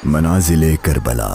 मनाजिले Karbala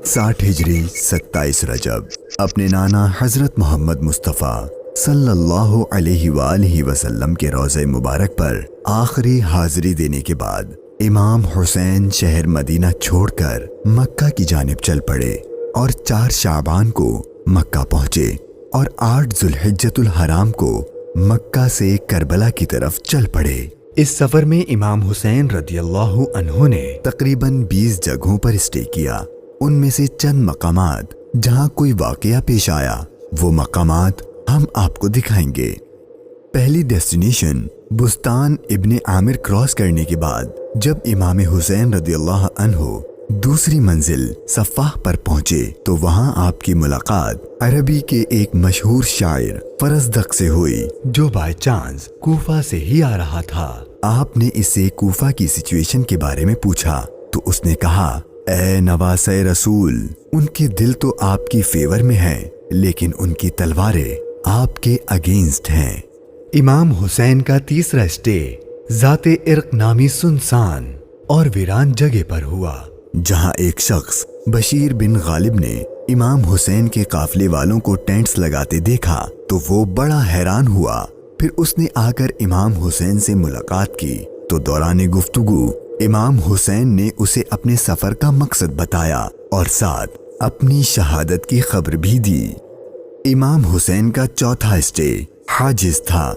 60 हिजरी 27 रजब अपने नाना हजरत मोहम्मद मुस्तफ़ा सल्लल्लाहु अलैहि वसल्लम के रोज़े मुबारक पर आखिरी हाजिरी देने के बाद इमाम हुसैन शहर मदीना छोड़कर मक्का की जानिब चल पड़े और 4 शाबान को मक्का पहुंचे और 8 जुल्हिज्जतुल हराम को मक्का से करबला की तरफ चल पड़े। इस सफर में इमाम हुसैन रदियल्लाहु अन्हु ने तकरीबन 20 जगहों पर स्टे किया। उनमें से चंद मकामात जहां कोई वाकया पेश आया वो मकामात हम आपको दिखाएंगे। पहली डेस्टिनेशन बुस्तान इब्ने आमिर क्रॉस करने के बाद जब इमाम हुसैन रदियल्लाहु अन्हु दूसरी मंजिल सफ़ाह पर पहुंचे तो वहां आपकी मुलाकात अरबी के एक मशहूर शायर फरजदक से हुई जो बाय चांस कूफा से ही आ रहा था। आपने इससे कूफा की सिचुएशन के बारे में पूछा तो उसने कहा, ए नवासे रसूल, उनके दिल तो आपकी फेवर में है लेकिन उनकी तलवारें आपके अगेंस्ट हैं। इमाम हुसैन का तीसरा स्टे जाते इर्क नामी सुनसान और वीरान जगह पर हुआ जहां एक शख्स बशीर बिन गालिब ने इमाम हुसैन के काफले वालों को टेंट्स लगाते देखा तो वो बड़ा हैरान हुआ। फिर उसने आकर इमाम हुसैन से मुलाकात की तो दौरान गुफ्तगू इमाम हुसैन ने उसे अपने सफर का मकसद बताया और साथ अपनी शहादत की खबर भी दी। इमाम हुसैन का चौथा स्टे हाजिज था।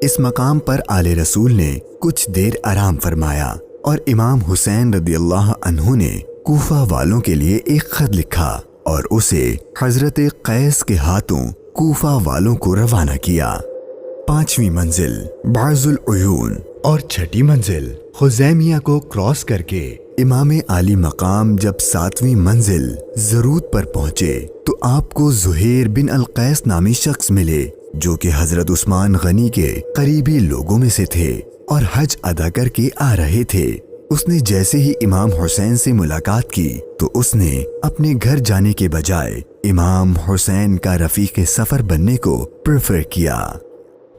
इस मकाम पर आले रसूल ने कुछ देर आराम फरमाया और इमाम हुसैन रदियल्लाहु अन्हु ने कूफा वालों के लिए एक खत लिखा और उसे हजरत कैस के हाथों कूफा वालों को रवाना किया। 5वीं मंजिल बाजुल उयून और 6ठी मंजिल खुजैमिया को क्रॉस करके इमाम आली मकाम जब 7वीं मंजिल जरूद पर पहुंचे तो आपको जुहैर बिन अल-कैस नामी शख्स मिले जो कि हजरत उस्मान गनी के करीबी लोगों में से थे और हज अदा करके आ रहे थे। उसने जैसे ही इमाम हुसैन से मुलाकात की तो उसने अपने घर जाने के बजाय इमाम हुसैन का रफीक सफर बनने को प्रेफर किया।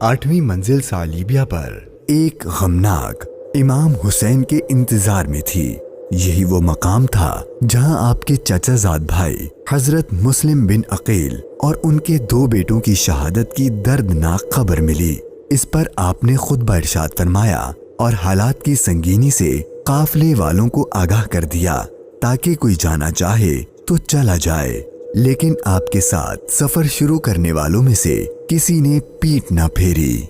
8वीं मंजिल सालिबिया पर एक गमनाक इमाम हुसैन के इंतजार में थी। यही वो मकाम था जहां आपके चचाजाद भाई हजरत मुस्लिम बिन अकील और उनके 2 बेटों की शहादत की दर्दनाक खबर मिली। इस पर आपने खुतबा इरशाद फरमाया और हालात की संगीनी से काफले वालों को आगाह कर दिया ताकि कोई जाना चाहे तो चला जाए, लेकिन आपके साथ सफर शुरू करने वालों में से किसी ने पीठ न फेरी।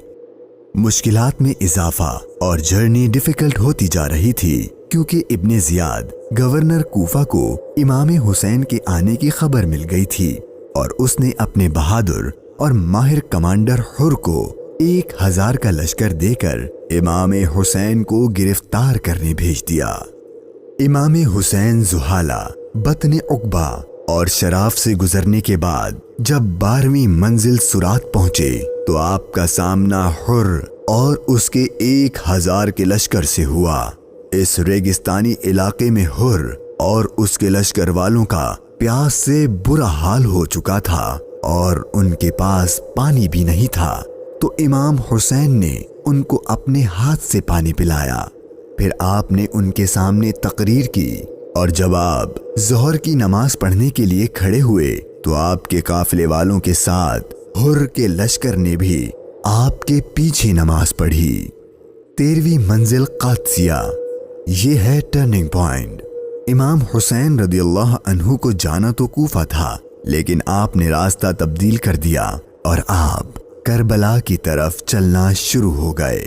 मुश्किलात में इजाफा और जर्नी डिफिकल्ट होती जा रही थी क्योंकि इब्ने जियाद गवर्नर कूफा को इमाम हुसैन के आने की खबर मिल गई थी और उसने अपने बहादुर और माहिर कमांडर हुर को 1000 का लश्कर देकर इमाम हुसैन को गिरफ्तार करने भेज दिया। इमाम हुसैन जुहाला, बतने उकबा और शराफ से गुजरने के बाद जब 12वीं मंजिल सुरात पहुंचे तो आपका सामना हुर और उसके 1000 के लश्कर से हुआ। इस रेगिस्तानी इलाके में हुर और उसके लश्कर वालों का प्यास से बुरा हाल हो चुका था और उनके पास पानी भी नहीं था तो इमाम हुसैन ने उनको अपने हाथ से पानी पिलाया। फिर आपने उनके सामने तकरीर की और जब आप ज़ोहर की नमाज पढ़ने के लिए खड़े हुए तो आपके काफिले वालों के साथ हुर के लश्कर ने भी आपके पीछे नमाज पढ़ी। 13वीं मंजिल कादसिया, ये है टर्निंग पॉइंट। इमाम हुसैन रदियल्लाहु अन्हु को जाना तो कूफा था लेकिन आपने रास्ता तब्दील कर दिया और आप करबला की तरफ चलना शुरू हो गए।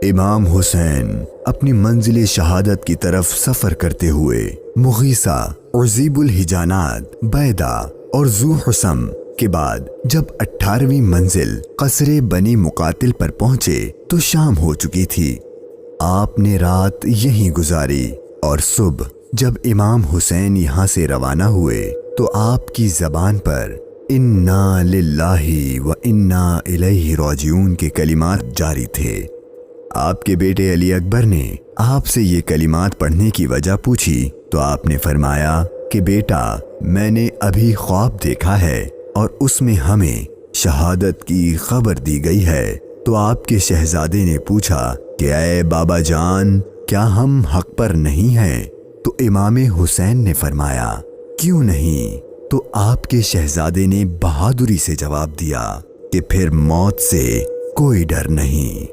इमाम हुसैन अपनी मंजिल शहादत की तरफ सफर करते हुए मुगीसा, उज़ीबुल हिजानात, बैदा और ज़ू हुसम के बाद जब 18वीं मंजिल कसरे बनी मुकातिल पर पहुंचे तो शाम हो चुकी थी। आपने रात यहीं गुजारी और सुबह जब इमाम हुसैन यहाँ से रवाना हुए तो आपकी जबान पर इन्ना लिल्लाहि व इन्ना इलैहि राजिऊन के कलिमात जारी थे। आपके बेटे अली अकबर ने आपसे ये कलिमात पढ़ने की वजह पूछी तो आपने फरमाया कि बेटा, मैंने अभी ख्वाब देखा है और उसमें हमें शहादत की खबर दी गई है। تو آپ کے شہزادے نے پوچھا کہ اے بابا جان، کیا ہم حق پر نہیں ہیں؟ تو امام حسین نے فرمایا کیوں نہیں؟ تو آپ کے شہزادے نے بہادری سے جواب دیا کہ پھر موت سے کوئی ڈر نہیں۔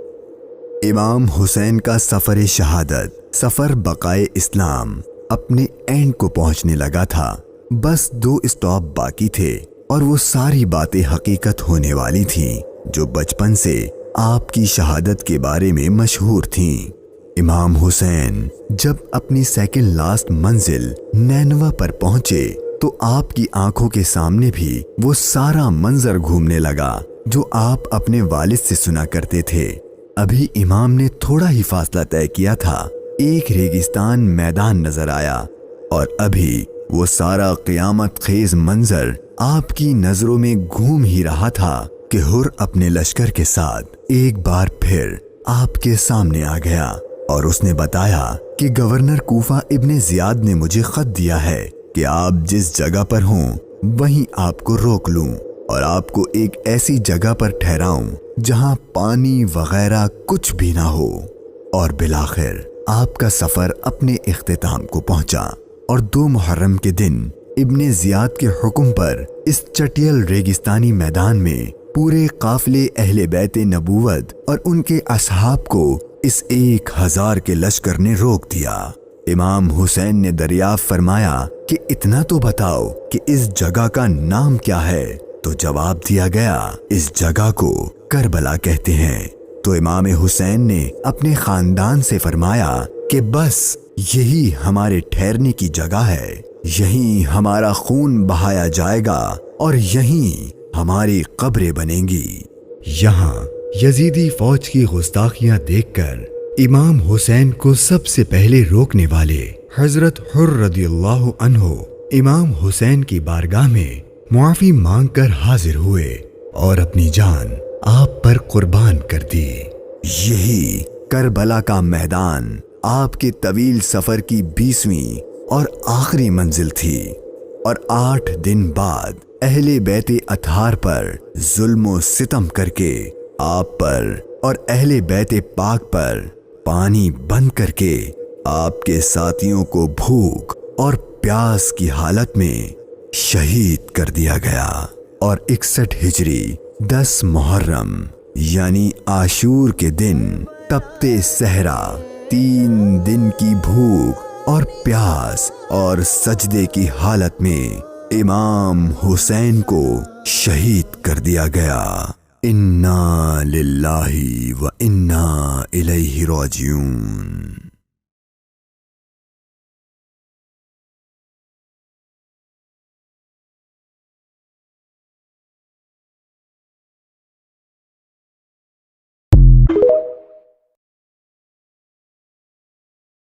امام حسین کا سفر شہادت، سفر بقائے اسلام اپنے اینڈ کو پہنچنے لگا تھا۔ بس 2 اسٹاپ باقی تھے اور وہ ساری باتیں حقیقت ہونے والی تھیں جو بچپن سے آپ کی شہادت کے بارے میں مشہور تھیں۔ امام حسین جب اپنی سیکنڈ لاسٹ منزل نینوا پر پہنچے تو آپ کی آنکھوں کے سامنے بھی وہ سارا منظر گھومنے لگا جو آپ اپنے والد سے سنا کرتے تھے۔ ابھی امام نے تھوڑا ہی فاصلہ طے کیا تھا، ایک ریگستان میدان نظر آیا اور ابھی وہ سارا قیامت خیز منظر آپ کی نظروں میں گھوم ہی رہا تھا کہ ہر اپنے لشکر کے ساتھ ایک بار پھر آپ کے سامنے آ گیا اور اس نے بتایا کہ گورنر کوفہ ابن زیاد نے مجھے خط دیا ہے کہ آپ جس جگہ پر ہوں وہیں آپ کو روک لوں اور آپ کو ایک ایسی جگہ پر ٹھہراؤں جہاں پانی وغیرہ کچھ بھی نہ ہو۔ اور بالآخر آپ کا سفر اپنے اختتام کو پہنچا اور 2 محرم کے دن ابن زیاد کے حکم پر اس چٹیل ریگستانی میدان میں پورے قافلے اہل بیت نبوت اور ان کے اصحاب کو اس 1000 کے لشکر نے روک دیا۔ امام حسین نے دریافت فرمایا کہ اتنا تو بتاؤ کہ اس جگہ کا نام کیا ہے؟ تو جواب دیا گیا اس جگہ کو کربلا کہتے ہیں۔ تو امام حسین نے اپنے خاندان سے فرمایا کہ بس یہی ہمارے ٹھہرنے کی جگہ ہے، یہیں ہمارا خون بہایا جائے گا اور یہیں ہماری قبریں بنیں گی۔ یہاں یزیدی فوج کی گستاخیاں دیکھ کر امام حسین کو سب سے پہلے روکنے والے حضرت حر رضی اللہ عنہ امام حسین کی بارگاہ میں معافی مانگ کر حاضر ہوئے اور اپنی جان آپ پر قربان کر دی۔ یہی کربلا کا میدان آپ کے طویل سفر کی 20ویں اور آخری منزل تھی، اور 8 دن بعد اہل بیت اطہار پر ظلم و ستم کر کے آپ پر اور اہل بیت پاک پر پانی بند کر کے آپ کے ساتھیوں کو بھوک اور پیاس کی حالت میں شہید کر دیا گیا۔ اور 61 ہجری 10 محرم یعنی عاشور کے دن تپتے صحرا 3 دن کی بھوک اور پیاس اور سجدے کی حالت میں امام حسین کو شہید کر دیا گیا۔ انا للہ و انا الیہ راجعون۔